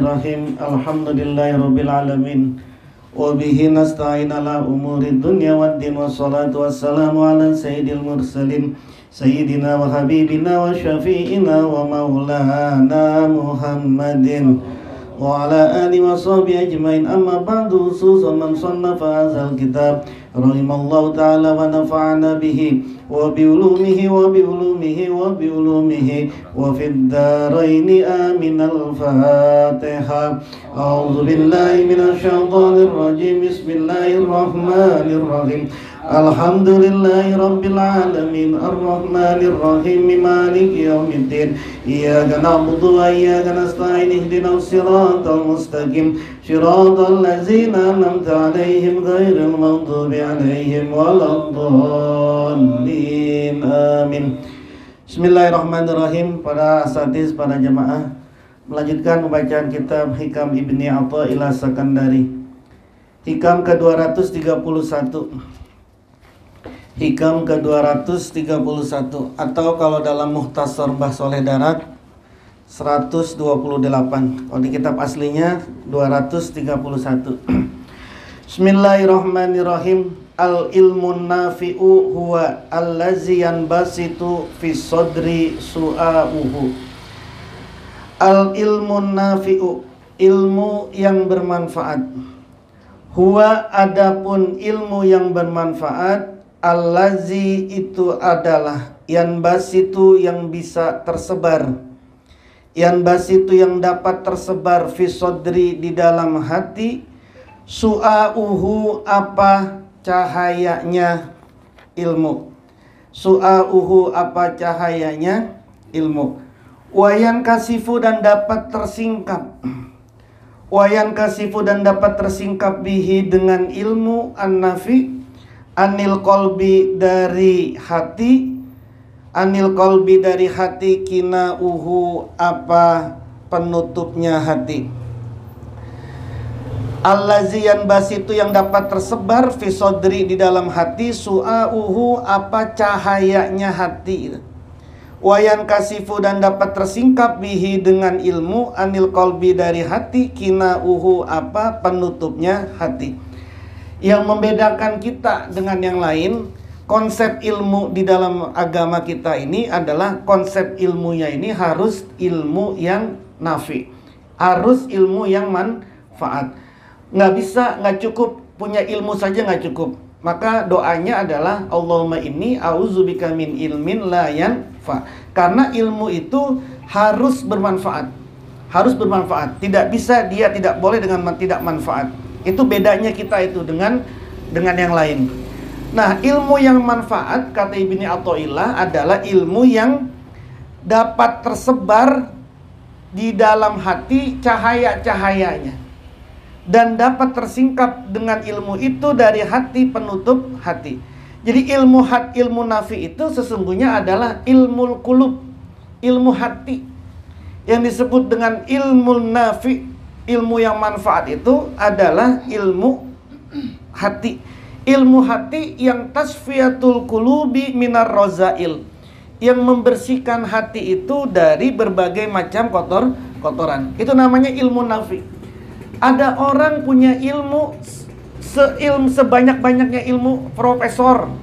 Bismillahirrahmanirrahim. Alhamdulillahirabbil alamin. Wa bihi nasta'in ala umurid dunya waddin, wassalatu wassalamu ala sayyidil mursalin sayyidina wa habibina wa syafi'ina wa maulana Muhammadin wa ala alihi wa sahbihi ajmain. Amma ba'du, khususan man sannafa hadzal kitab rahimallahu ta'ala wa nafa'ana bihi wa biulumihi wa biulumihi wa biulumihi wa fid daraini amin. Al-Fatihah. A'udzu billahi minasy syaithanir rajim. Bismillahirrahmanirrahim. Alhamdulillahi rabbil alamin, arrahmanir rahim, maliki yaumiddin. Iyyaka na'budu wa iyyaka nasta'in, ihdinas siratal mustaqim, siratal ladzina an'amta 'alaihim ghairil maghdubi 'alaihim waladdallin. Amin. Bismillahirrahmanirrahim. Para asatiz, para jamaah, melanjutkan pembacaan kitab Hikam Ibni Athaillah Sakandari. Hikam ke-231. Hikam ke-231, atau kalau dalam Mukhtasar Mbah Soleh Darat 128. Kalau di kitab aslinya 231. Bismillahirrahmanirrahim. Al-ilmun nafi'u huwa allazi yanbasitu fi sodri su'a'uhu. Al-ilmun nafi'u, ilmu yang bermanfaat. Huwa, adapun ilmu yang bermanfaat, allazi itu adalah, yanbasitu yang bisa tersebar, yanbasitu yang dapat tersebar, fi sodri di dalam hati, su'a'uhu apa cahayanya ilmu, su'a'uhu apa cahayanya ilmu, wayan kasifu dan dapat tersingkap, wayan kasifu dan dapat tersingkap bihi dengan ilmu, an-nafi anil qalbi dari hati, anil qalbi dari hati, kinauhu apa penutupnya hati, allazi yanbasitu yang dapat tersebar, fi sodri di dalam hati, su'auhu apa cahayanya hati, wayan kasifu dan dapat tersingkap bihi dengan ilmu, anil qalbi dari hati, kinauhu apa penutupnya hati. Yang membedakan kita dengan yang lain, konsep ilmu di dalam agama kita ini adalah konsep ilmunya ini harus ilmu yang nafi, harus ilmu yang manfaat. Nggak bisa, nggak cukup punya ilmu saja, nggak cukup. Maka doanya adalah Allahumma inni a'udzubika min ilmin la yanfa. Karena ilmu itu harus bermanfaat, harus bermanfaat. Tidak bisa, dia tidak boleh dengan tidak manfaat. Itu bedanya kita itu dengan yang lain. Nah, ilmu yang manfaat kata Ibni Athaillah adalah ilmu yang dapat tersebar di dalam hati cahaya-cahayanya, dan dapat tersingkap dengan ilmu itu dari hati penutup hati. Jadi ilmu nafi itu sesungguhnya adalah ilmu qulub, ilmu hati. Yang disebut dengan ilmu nafi, ilmu yang manfaat itu adalah ilmu hati. Ilmu hati yang tasfiyatul qulubi minar rozail, yang membersihkan hati itu dari berbagai macam kotoran. Itu namanya ilmu nafi. Ada orang punya ilmu sebanyak-banyaknya ilmu, profesor,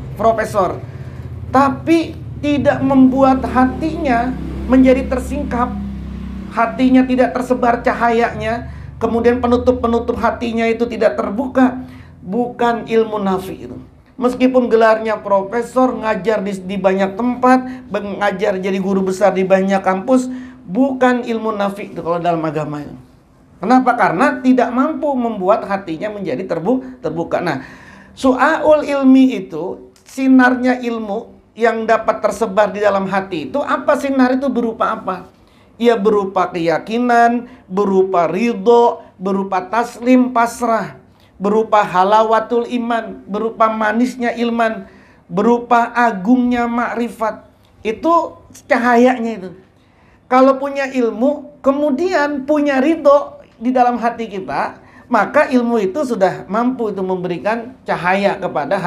tapi tidak membuat hatinya menjadi tersingkap, hatinya tidak tersebar cahayanya, kemudian penutup hatinya itu tidak terbuka. Bukan ilmu nafi itu. Meskipun gelarnya profesor, ngajar di banyak tempat, mengajar jadi guru besar di banyak kampus, bukan ilmu nafi itu kalau dalam agama itu. Kenapa? Karena tidak mampu membuat hatinya menjadi terbuka. Nah, su'aul ilmi itu, sinarnya ilmu yang dapat tersebar di dalam hati itu, apa sinar itu berupa apa? Ya berupa keyakinan, berupa ridho, berupa taslim, pasrah, berupa halawatul iman, berupa manisnya ilman, berupa agungnya makrifat. Itu cahayanya itu. Kalau punya ilmu, kemudian punya ridho di dalam hati kita, maka ilmu itu sudah mampu itu memberikan cahaya kepada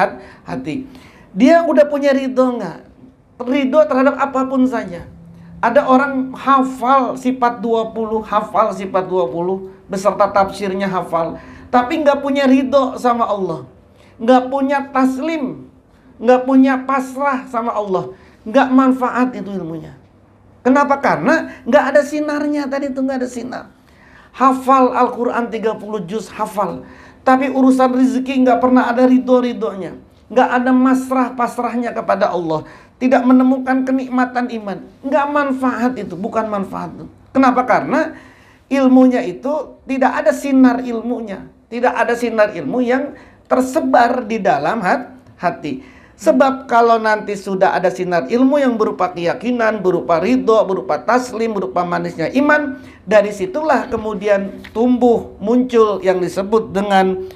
hati. Dia udah punya ridho enggak? Ridho terhadap apapun saja. Ada orang hafal sifat 20, hafal sifat 20, beserta tafsirnya hafal. Tapi nggak punya ridho sama Allah. Nggak punya taslim. Nggak punya pasrah sama Allah. Nggak manfaat itu ilmunya. Kenapa? Karena nggak ada sinarnya tadi itu, nggak ada sinar. Hafal Al-Quran 30 juz, hafal. Tapi urusan rezeki nggak pernah ada ridho-ridhonya. Nggak ada pasrahnya kepada Allah. Tidak menemukan kenikmatan iman. Nggak manfaat itu, bukan manfaat itu. Kenapa? Karena ilmunya itu tidak ada sinar ilmunya. Tidak ada sinar ilmu yang tersebar di dalam hati. Sebab kalau nanti sudah ada sinar ilmu yang berupa keyakinan, berupa ridho, berupa taslim, berupa manisnya iman, dari situlah kemudian tumbuh muncul yang disebut dengan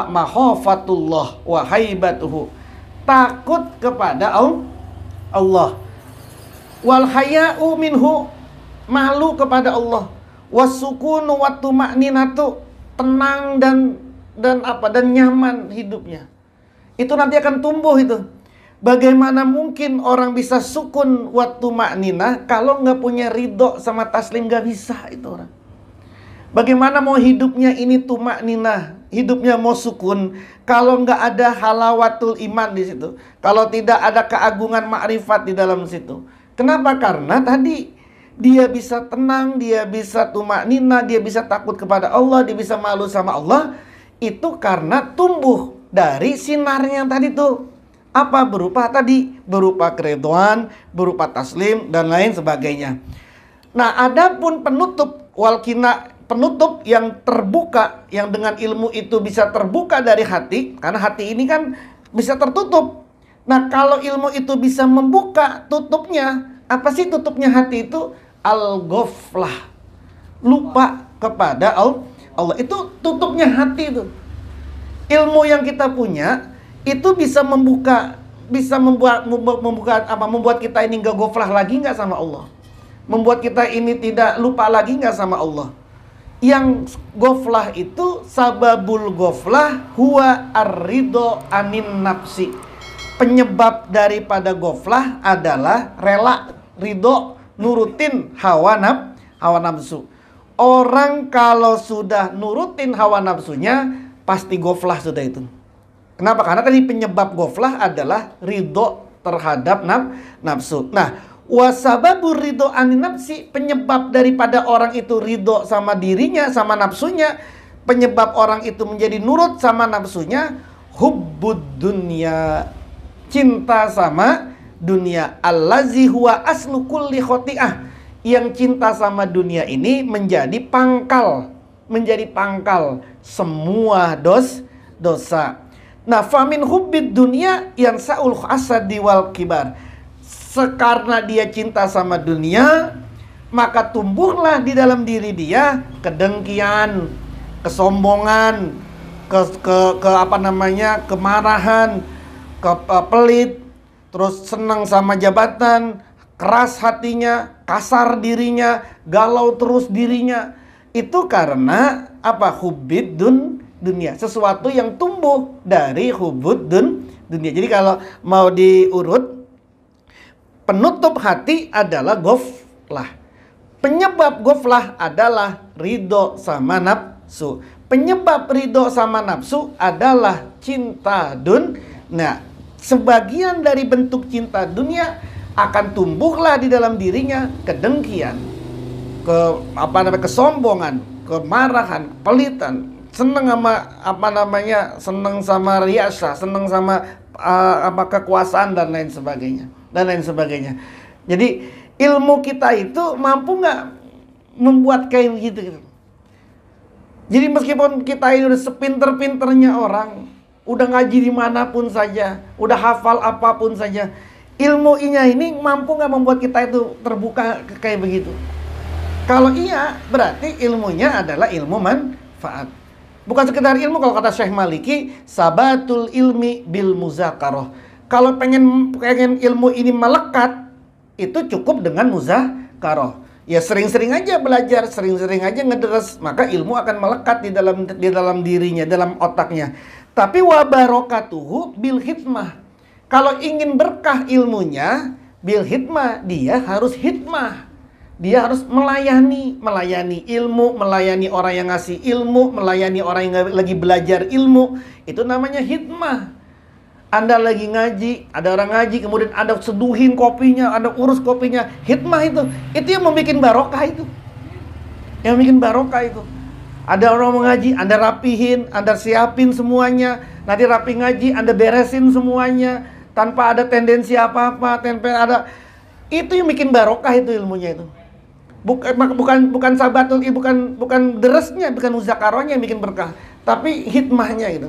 makhafatullah wa haibatuhu, takut kepada Allah, wal haya'u minhu, malu kepada Allah, wasukunu wa tuma'ninatu, tenang dan nyaman hidupnya. Itu nanti akan tumbuh itu. Bagaimana mungkin orang bisa sukun wa tuma'ninah kalau nggak punya ridho sama taslim? Nggak bisa itu orang. Bagaimana mau hidupnya ini tuma'ninah, hidupnya mau sukun, kalau nggak ada halawatul iman di situ, kalau tidak ada keagungan ma'rifat di dalam situ. Kenapa? Karena tadi dia bisa tenang, dia bisa tuma'ninah, dia bisa takut kepada Allah, dia bisa malu sama Allah. Itu karena tumbuh dari sinarnya tadi tuh. Apa? Berupa tadi, berupa keridhaan, berupa taslim dan lain sebagainya. Nah, adapun penutup walkina, penutup yang terbuka, yang dengan ilmu itu bisa terbuka dari hati, karena hati ini kan bisa tertutup. Nah, kalau ilmu itu bisa membuka tutupnya, apa sih tutupnya hati itu? Al-ghaflah, lupa kepada Allah. Itu tutupnya hati itu. Ilmu yang kita punya itu bisa membuka, bisa membuat kita ini nggak ghaflah lagi nggak sama Allah, membuat kita ini tidak lupa lagi nggak sama Allah. Yang ghaflah itu, sababul ghaflah huwa ar-ridho anin nafsi. Penyebab daripada ghaflah adalah rela, ridho, nurutin hawa nafsu. Orang kalau sudah nurutin hawa nafsunya pasti ghaflah sudah itu. Kenapa? Karena tadi penyebab ghaflah adalah ridho terhadap nafsu. Nah, wasababur ridho anin nafsi, penyebab daripada orang itu ridho sama dirinya, sama nafsunya, penyebab orang itu menjadi nurut sama nafsunya, hubbud dunya, cinta sama dunia. Allazi huwa aslu kulli khoti'ah, yang cinta sama dunia ini menjadi pangkal semua dosa. Nah, famin hubbid dunia yang sa'ul asadi wal kibar. Sekarena dia cinta sama dunia, maka tumbuhlah di dalam diri dia kedengkian, kesombongan, kemarahan, pelit, terus senang sama jabatan, keras hatinya, kasar dirinya, galau terus dirinya. Itu karena apa? Hubbid dunia, sesuatu yang tumbuh dari hubbud dunia. Jadi kalau mau diurut, penutup hati adalah ghaflah. Penyebab ghaflah adalah ridho sama nafsu. Penyebab ridho sama nafsu adalah cinta Nah, sebagian dari bentuk cinta dunia akan tumbuhlah di dalam dirinya kedengkian, kesombongan, kemarahan, pelitan, seneng sama riasa, seneng sama kekuasaan dan lain sebagainya. Jadi ilmu kita itu mampu nggak membuat kayak begitu. Jadi meskipun kita ini udah sepinter-pinternya orang, udah ngaji dimanapun saja, udah hafal apapun saja, ilmunya ini mampu nggak membuat kita itu terbuka kayak begitu? Kalau iya, berarti ilmunya adalah ilmu manfaat. Bukan sekedar ilmu. Kalau kata Syekh Maliki, sabatul ilmi bil muzakaroh. Kalau pengen ilmu ini melekat, itu cukup dengan muzakaroh. Ya sering-sering aja belajar, sering-sering aja ngederes, maka ilmu akan melekat di dalam dirinya, dalam otaknya. Tapi wa barokatuhu bil hikmah. Kalau ingin berkah ilmunya, bil hikmah, dia harus hikmah. Dia harus melayani ilmu, melayani orang yang ngasih ilmu, melayani orang yang lagi belajar ilmu. Itu namanya hikmah. Anda lagi ngaji, ada orang ngaji, kemudian Anda seduhin kopinya, Anda urus kopinya. Hikmah itu yang membuat barokah itu. Yang bikin barokah itu. Ada orang mengaji, Anda rapihin, Anda siapin semuanya. Nanti rapi ngaji, Anda beresin semuanya tanpa ada tendensi apa-apa, itu yang bikin barokah itu ilmunya itu. Bukan sabatul, bukan deresnya, bukan muzakarohnya yang bikin berkah, tapi hikmahnya itu.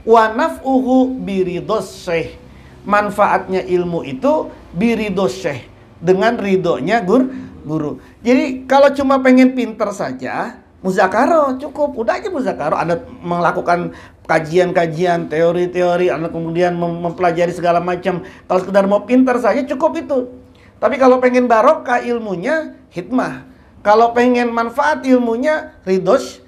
Wa naf'uhu biridhos syekh. Manfaatnya ilmu itu biridhos syekh, dengan ridhonya guru. Jadi kalau cuma pengen pinter saja, muzakaroh cukup, udah aja muzakaroh. Anda melakukan kajian-kajian, teori-teori, Anda kemudian mempelajari segala macam. Kalau sekedar mau pinter saja cukup itu. Tapi kalau pengen barokah ilmunya, hikmah. Kalau pengen manfaat ilmunya, ridhos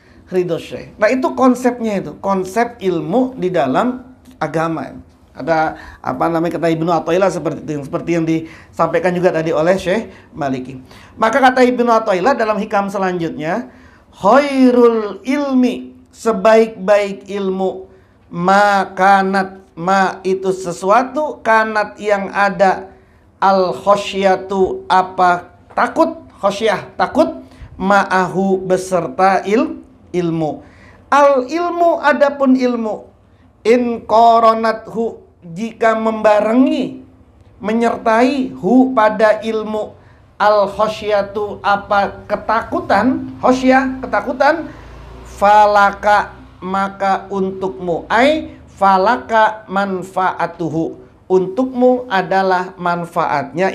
syekh. Nah itu konsepnya itu, konsep ilmu di dalam agama. Ada kata Ibnu Athaillah seperti yang disampaikan juga tadi oleh Syekh Maliki. Maka kata Ibnu Athaillah dalam hikam selanjutnya, khairul ilmi, sebaik-baik ilmu, ma itu sesuatu, kanat yang ada, al khosyatu apa takut, khosyah takut, ma'ahu beserta ilmu. Al ilmu adapun ilmu, in koronathu jika membarengi, menyertai hu pada ilmu, al khosyatu apa ketakutan, khosyah ketakutan, falaka maka untukmu, falaka manfaatuhu, untukmu adalah manfaatnya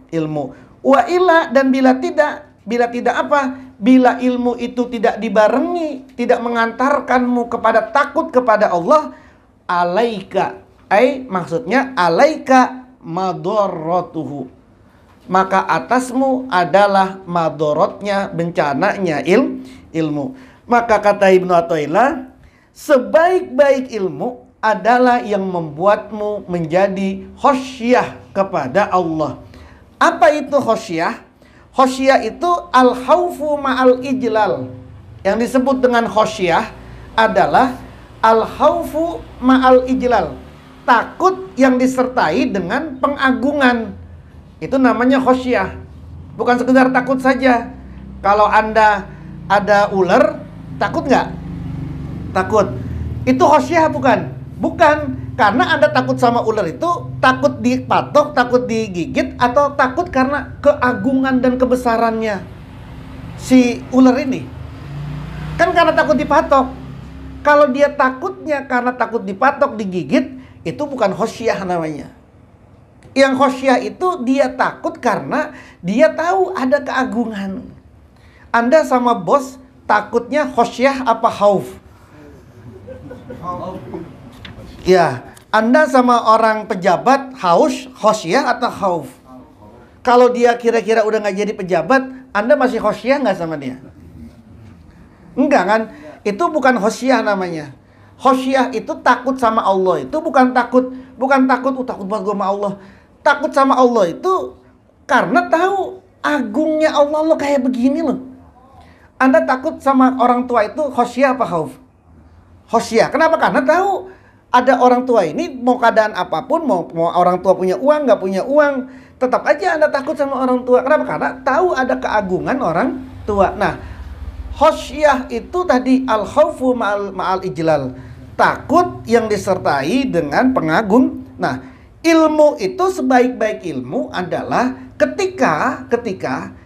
ilmu. Wa illa, dan bila tidak apa? Bila ilmu itu tidak dibarengi, tidak mengantarkanmu kepada takut kepada Allah, alaika, maksudnya alaika madorrotuhu, maka atasmu adalah madorotnya, bencananya ilmu. Maka kata Ibnu Athaillah, sebaik-baik ilmu adalah yang membuatmu menjadi khosyah kepada Allah. Apa itu khosyah? Khosyah itu al-khaufu ma'al ijlal. Yang disebut dengan khosyah adalah al-khaufu ma'al ijlal, takut yang disertai dengan pengagungan. Itu namanya khosyah. Bukan sekedar takut saja. Kalau Anda ada ular, takut nggak? Takut. Itu khosyah bukan? Bukan. Karena Anda takut sama ular itu, takut dipatok, takut digigit, atau takut karena keagungan dan kebesarannya si ular ini. Kan karena takut dipatok. Kalau dia takutnya karena takut dipatok, digigit, itu bukan khosyah namanya. Yang khosyah itu dia takut karena dia tahu ada keagungan. Anda sama bos takutnya khosyah apa khauf? Ya, Anda sama orang pejabat khosyah atau khauf? Kalau dia kira-kira udah nggak jadi pejabat, Anda masih khosyah nggak sama dia? Enggak kan? Itu bukan khosyah namanya. Khosyah itu takut sama Allah. Itu bukan takut takut banget gue sama Allah. Takut sama Allah itu karena tahu agungnya Allah, lo kayak begini loh. Anda takut sama orang tua itu khosyah apa khauf? Khosyah. Kenapa? Karena tahu ada orang tua ini, mau keadaan apapun, mau orang tua punya uang, nggak punya uang, tetap aja Anda takut sama orang tua. Kenapa? Karena tahu ada keagungan orang tua. Nah, khosyah itu tadi al-khaufu ma'al ijlal, takut yang disertai dengan pengagung. Nah, ilmu itu sebaik-baik ilmu adalah ketika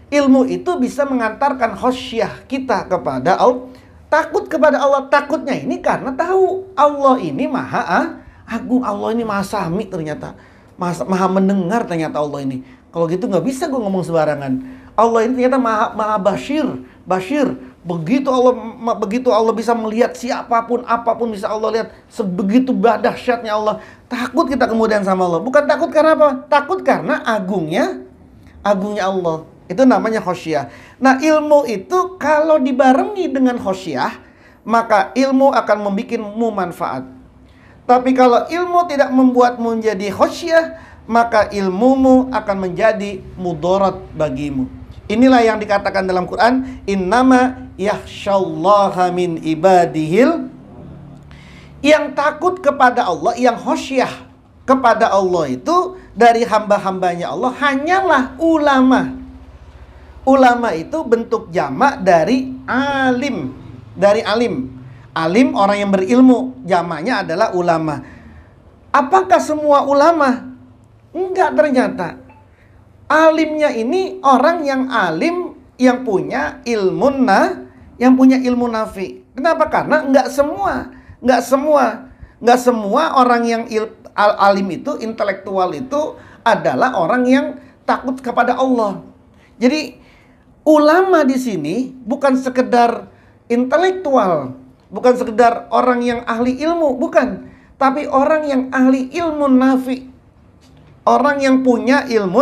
ilmu itu bisa mengantarkan khosyah kita kepada Allah. Takut kepada Allah, takutnya ini karena tahu Allah ini maha agung, Allah ini maha sami ternyata, maha mendengar ternyata Allah ini. Kalau gitu nggak bisa gue ngomong sembarangan. Allah ini ternyata maha basyir. Begitu Allah bisa melihat siapapun, apapun bisa Allah lihat. Sebegitu dahsyatnya Allah. Takut kita kemudian sama Allah. Bukan takut karena apa? Takut karena agungnya Allah. Itu namanya khosyah. Nah, ilmu itu kalau dibarengi dengan khosyah, maka ilmu akan membuatmu manfaat. Tapi kalau ilmu tidak membuatmu menjadi khosyah, maka ilmumu akan menjadi mudarat bagimu. Inilah yang dikatakan dalam Quran, innama yakhsyallaha min ibadihil, yang takut kepada Allah, yang khosyah kepada Allah itu dari hamba-hambanya Allah hanyalah ulama. Ulama itu bentuk jamak dari alim, dari alim. Alim orang yang berilmu, jamaknya adalah ulama. Apakah semua ulama? Enggak, ternyata. Alimnya ini orang yang alim, yang punya ilmu nafi. Kenapa? Karena enggak semua orang yang alim itu, intelektual itu adalah orang yang takut kepada Allah. Jadi ulama di sini bukan sekedar intelektual, bukan sekedar orang yang ahli ilmu, bukan. Tapi orang yang ahli ilmu nafi. Orang yang punya ilmu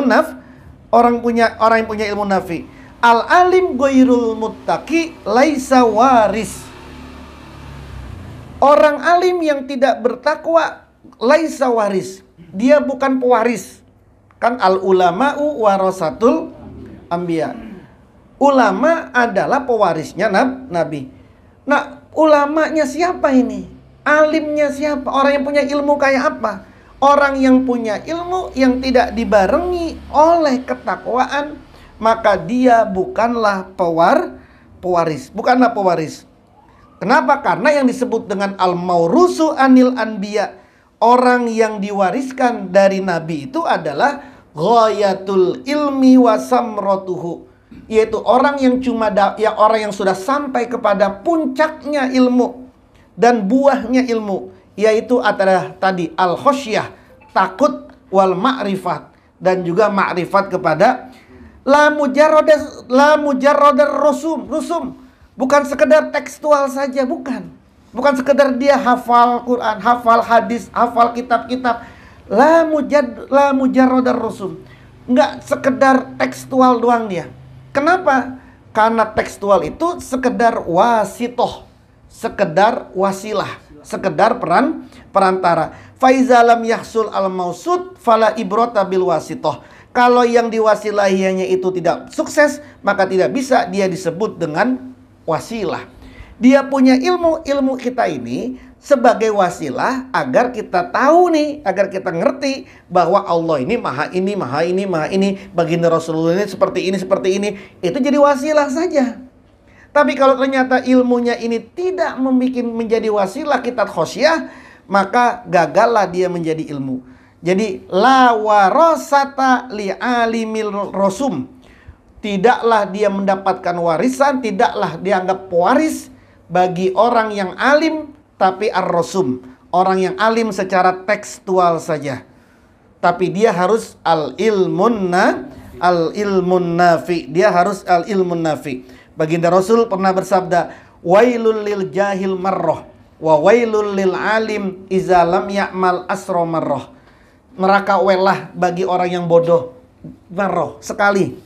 orang yang punya ilmu nafi. Al-alim ghairul muttaqi laisa waris. Orang alim yang tidak bertakwa laisa waris. Dia bukan pewaris. Kan al-ulama'u warasatul anbiya. Ulama adalah pewarisnya Nabi. Nah, ulamanya siapa ini? Alimnya siapa? Orang yang punya ilmu kayak apa? Orang yang punya ilmu yang tidak dibarengi oleh ketakwaan, maka dia bukanlah pewaris. Bukanlah pewaris. Kenapa? Karena yang disebut dengan al-maurusu anil anbiya, orang yang diwariskan dari Nabi itu adalah ghayatul ilmi wa samratuhu, yaitu orang yang orang yang sudah sampai kepada puncaknya ilmu dan buahnya ilmu, yaitu adalah tadi al-khosyah, takut, wal ma'rifat, dan juga ma'rifat kepada la mujarradar rusum, bukan sekedar tekstual saja, bukan sekedar dia hafal Quran, hafal hadis, hafal kitab-kitab. La mujarradar rusum, enggak sekedar tekstual doang dia. Kenapa? Karena tekstual itu sekedar wasitoh, sekedar wasilah, sekedar perantara. Faizalam yahsul al-mausud fala ibrata bil wasitoh. Kalau yang diwasilahinya itu tidak sukses, maka tidak bisa dia disebut dengan wasilah. Dia punya ilmu kita ini sebagai wasilah agar kita tahu nih, agar kita ngerti bahwa Allah ini maha ini, baginda Rasulullah ini seperti ini, itu jadi wasilah saja. Tapi kalau ternyata ilmunya ini tidak menjadi wasilah kita khosyah, maka gagallah dia menjadi ilmu. Jadi la warasata li alimil rasum, tidaklah dia mendapatkan warisan, tidaklah dianggap pewaris bagi orang yang alim tapi ar-rasum, orang yang alim secara tekstual saja. Tapi dia harus al-ilmun nafi. Dia harus al-ilmun nafi. Baginda Rasul pernah bersabda, wailul lil jahil marrah wa wailul lil alim iza lam ya'mal asra marrah. Neraka welah bagi orang yang bodoh marrah, sekali.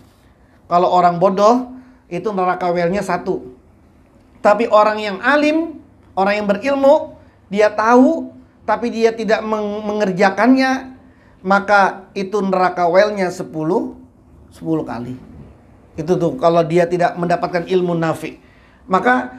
Kalau orang bodoh itu neraka welnya satu. Tapi orang yang alim, orang yang berilmu, dia tahu, tapi dia tidak mengerjakannya, maka itu neraka welnya 10 kali. Itu tuh kalau dia tidak mendapatkan ilmu nafi. Maka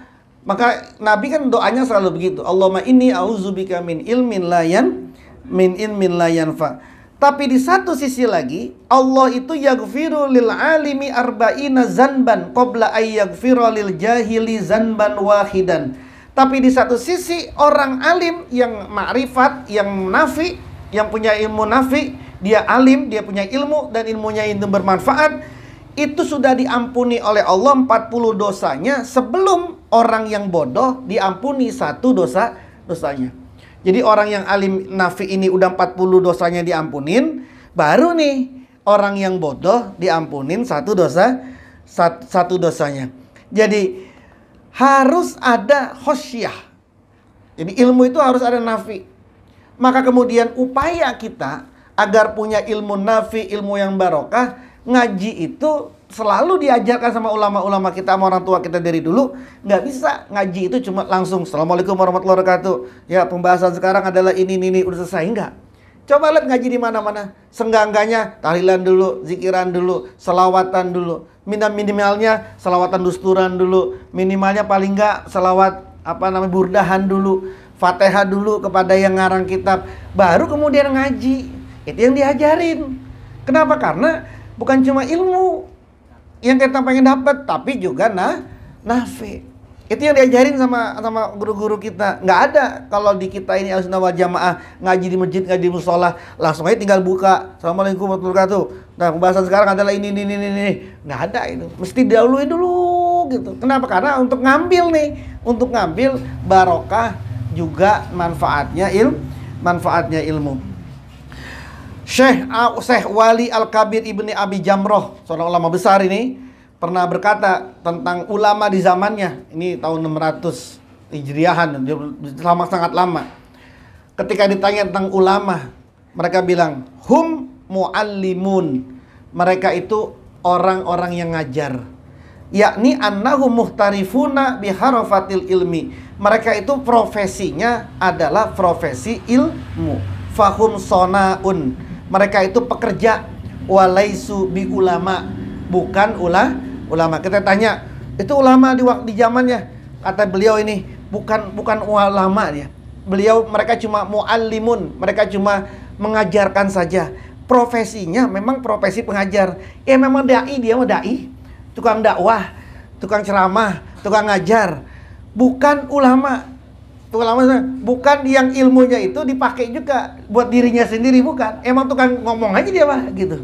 Nabi kan doanya selalu begitu. Allahumma inni a'udzubika min ilmin la yanfa. Tapi di satu sisi lagi, Allah itu yaghfiru lil alimi arba'ina zanban qabla ay yaghfiru lil jahili zanban wahidan. Tapi di satu sisi orang alim yang ma'rifat, yang nafi, yang punya ilmu nafi, dia alim, dia punya ilmu dan ilmunya itu bermanfaat, itu sudah diampuni oleh Allah 40 dosanya sebelum orang yang bodoh diampuni 1 dosanya. Jadi orang yang alim nafi ini udah 40 dosanya diampunin, baru nih orang yang bodoh diampunin 1 dosanya. Jadi harus ada khosyah. Jadi ilmu itu harus ada nafi. Maka kemudian upaya kita agar punya ilmu nafi, ilmu yang barokah, ngaji itu selalu diajarkan sama ulama-ulama kita, sama orang tua kita dari dulu. Nggak bisa ngaji itu cuma langsung Assalamualaikum warahmatullahi wabarakatuh. Ya, pembahasan sekarang adalah ini udah selesai. Enggak. Coba lihat ngaji di mana-mana. Senggangganya tahlilan dulu, zikiran dulu, selawatan dulu. Minimalnya selawatan dusturan dulu. Minimalnya paling enggak selawat burdahan dulu. Fatihah dulu kepada yang ngarang kitab. Baru kemudian ngaji. Itu yang diajarin. Kenapa? Karena bukan cuma ilmu yang kita pengen dapat, tapi juga nafi. Itu yang diajarin sama guru-guru kita. Nggak ada kalau di kita ini Ahlussunnah wal Jamaah ngaji di masjid, ngaji di musola, langsung aja tinggal buka. Assalamualaikum warahmatullahi wabarakatuh. Nah, pembahasan sekarang adalah ini. Nggak ada itu. Mesti dahului dulu gitu. Kenapa? Karena untuk ngambil barokah juga manfaatnya ilmu. Syekh Wali Al-Kabir Ibni Abi Jamroh, seorang ulama besar ini, pernah berkata tentang ulama di zamannya. Ini tahun 600 Hijriahan, sangat lama. Ketika ditanya tentang ulama, mereka bilang, hum muallimun. Mereka itu orang-orang yang ngajar. Yakni annahum muhtarifuna biharafatil ilmi. Mereka itu profesinya adalah profesi ilmu. Fahum sonaun. Mereka itu pekerja. Walaisu bi ulama. Bukan ulama. Kita tanya, itu ulama di zamannya? Kata beliau ini, bukan ulama dia. Mereka cuma muallimun, mereka cuma mengajarkan saja. Profesinya memang profesi pengajar. Ya memang dai, dia mah dai, tukang dakwah, tukang ceramah, tukang ngajar. Bukan ulama. Bukan yang ilmunya itu dipakai juga buat dirinya sendiri, bukan. Emang tukang ngomong aja dia mah gitu.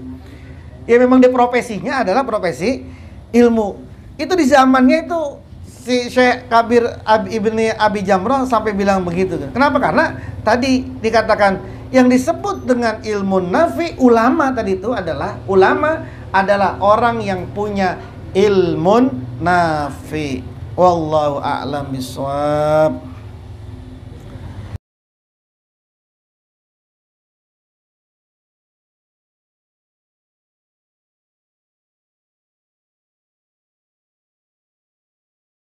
Ya memang dia profesinya adalah profesi ilmu. Itu di zamannya itu si Syekh Kabir Ibni Abi Jamroh sampai bilang begitu. Kenapa? Karena tadi dikatakan yang disebut dengan ilmu nafi, ulama tadi itu adalah orang yang punya ilmun nafi. Wallahu a'lam bishawab.